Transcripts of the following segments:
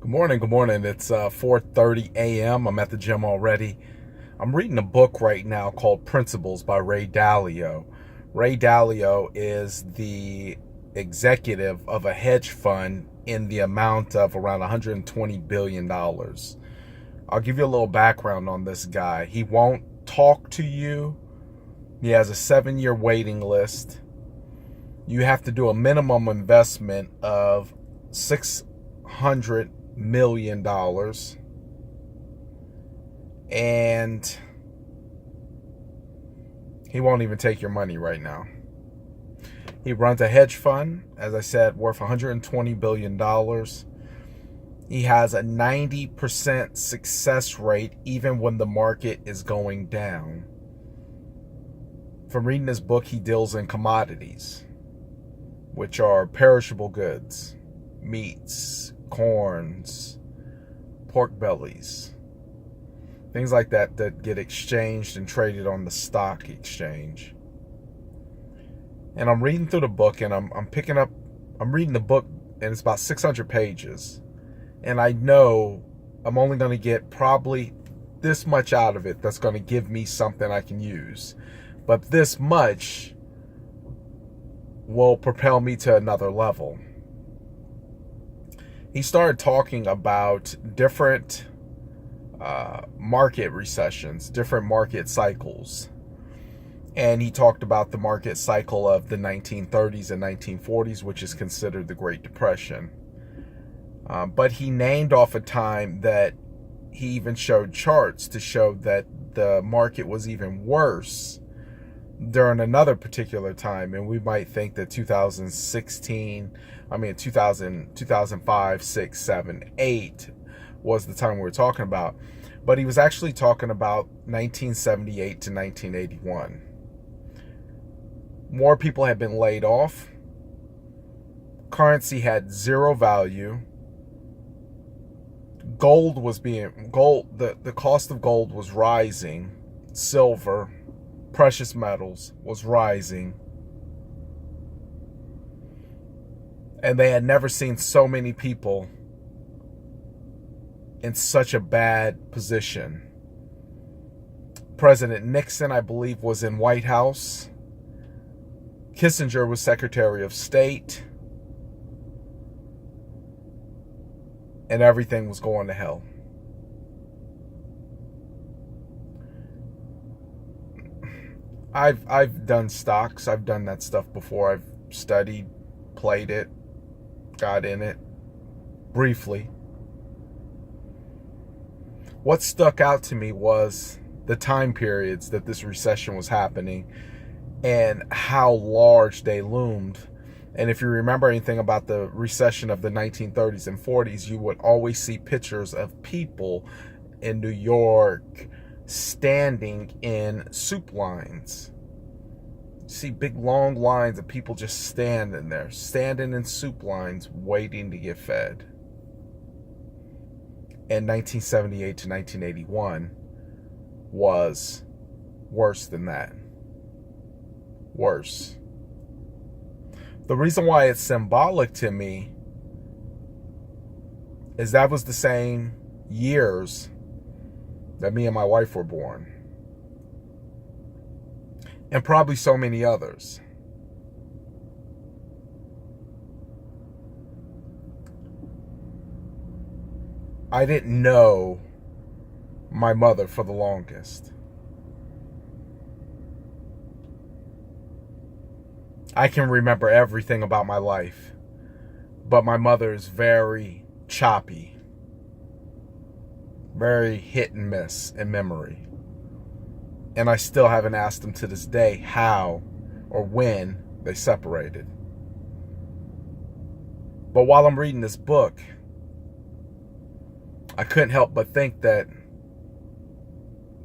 Good morning. Good morning. It's 4:30 a.m. I'm at the gym already. I'm reading a book right now called Principles by Ray Dalio. Ray Dalio is the executive of a hedge fund in the amount of around $120 billion. I'll give you a little background on this guy. He won't talk to you. He has a 7-year waiting list. You have to do a minimum investment of $600 million, and he won't even take your money right now. He runs a hedge fund, as I said, worth $120 billion. He has a 90% success rate even when the market is going down. From reading this book, he deals in commodities, which are perishable goods, meats, corns, pork bellies, things like that get exchanged and traded on the stock exchange. And I'm reading through the book, and I'm reading the book, and it's about 600 pages. And I know I'm only going to get probably this much out of it that's going to give me something I can use. But this much will propel me to another level. He started talking about different market recessions, different market cycles. And he talked about the market cycle of the 1930s and 1940s, which is considered the Great Depression. But he named off a time that he even showed charts to show that the market was even worse during another particular time. And we might think that 2005, 6, 7, 8 was the time we were talking about. But he was actually talking about 1978 to 1981. More people had been laid off. Currency had zero value. The cost of gold was rising. Silver, precious metals was rising. And they had never seen so many people in such a bad position. President Nixon, I believe, was in White House. Kissinger was Secretary of State. And everything was going to hell. I've done stocks. I've done that stuff before. I've studied, played it, got in it briefly. What stuck out to me was the time periods that this recession was happening and how large they loomed. And if you remember anything about the recession of the 1930s and 40s, you would always see pictures of people in New York standing in soup lines. You see big long lines of people just standing there, standing in soup lines, waiting to get fed. And 1978 to 1981 was worse than that. Worse. The reason why it's symbolic to me is that was the same years that me and my wife were born. And probably so many others. I didn't know my mother for the longest. I can remember everything about my life, but my mother is very choppy, very hit and miss in memory. And I still haven't asked them to this day how or when they separated. But while I'm reading this book, I couldn't help but think that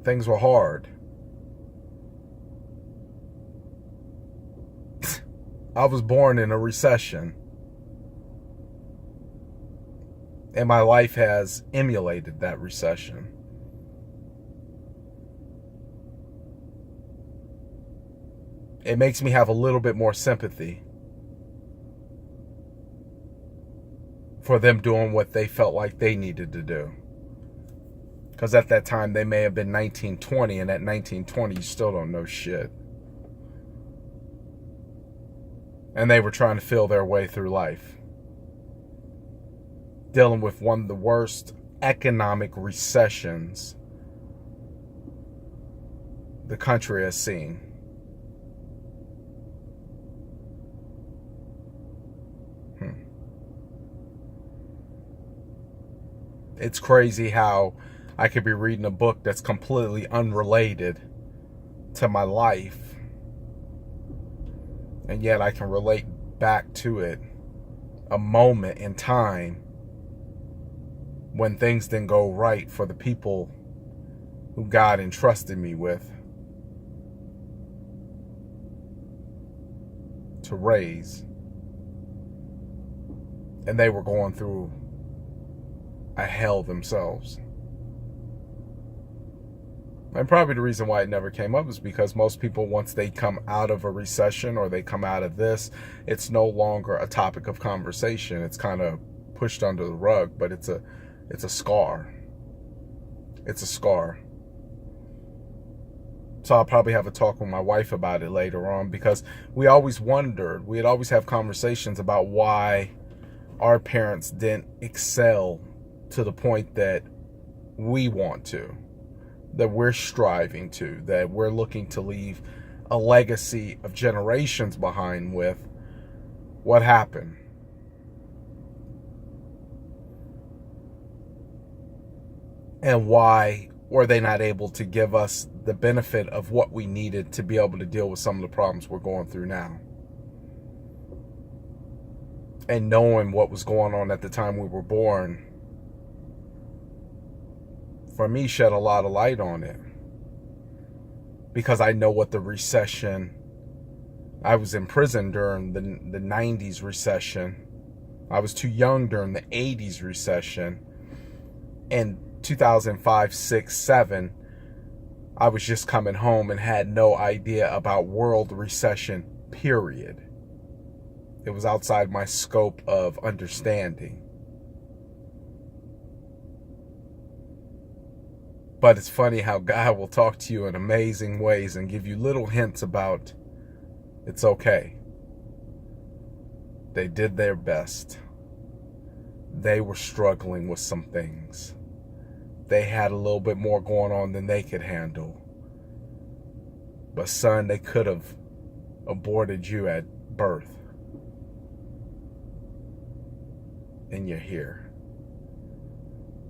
things were hard. I was born in a recession, and my life has emulated that recession. It makes me have a little bit more sympathy for them doing what they felt like they needed to do. Because at that time, they may have been 19, 20, and at 19, 20, you still don't know shit. And they were trying to feel their way through life, dealing with one of the worst economic recessions the country has seen. It's crazy how I could be reading a book that's completely unrelated to my life, and yet I can relate back to it, a moment in time when things didn't go right for the people who God entrusted me with to raise. And they were going through a hell themselves. And probably the reason why it never came up is because most people, once they come out of a recession or they come out of this, it's no longer a topic of conversation. It's kind of pushed under the rug, but it's a scar. It's a scar. So I'll probably have a talk with my wife about it later on, because we always wondered, we'd always have conversations about why our parents didn't excel to the point that we want to, that we're striving to, that we're looking to leave a legacy of generations behind with. What happened? And why were they not able to give us the benefit of what we needed to be able to deal with some of the problems we're going through now? And knowing what was going on at the time we were born, for me, shed a lot of light on it. Because I know what the recession, I was in prison during the 90s recession. I was too young during the 80s recession. And 2005, 6, 7, I was just coming home and had no idea about world recession, period. It was outside my scope of understanding. But it's funny how God will talk to you in amazing ways and give you little hints about it's okay. They did their best. They were struggling with some things. They had a little bit more going on than they could handle. But son, they could have aborted you at birth. And you're here.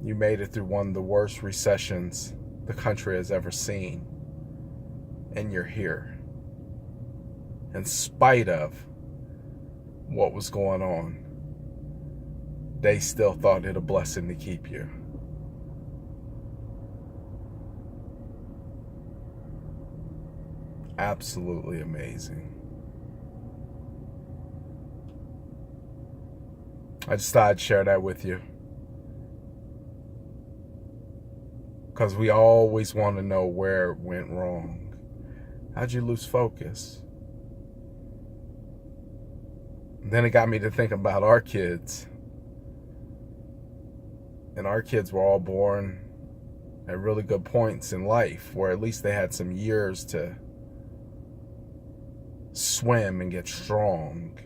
You made it through one of the worst recessions the country has ever seen. And you're here. In spite of what was going on, they still thought it a blessing to keep you. Absolutely amazing. I just thought I'd share that with you. Because we always want to know where it went wrong. How'd you lose focus? And then it got me to think about our kids. And our kids were all born at really good points in life, where at least they had some years to swim and get strong.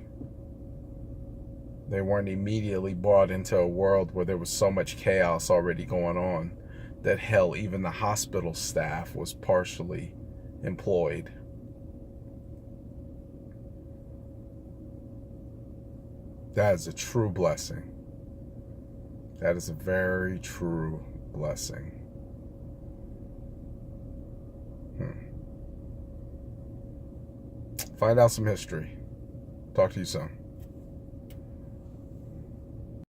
They weren't immediately brought into a world where there was so much chaos already going on that hell, even the hospital staff was partially employed. That is a true blessing. That is a very true blessing. Find out some history. Talk to you soon.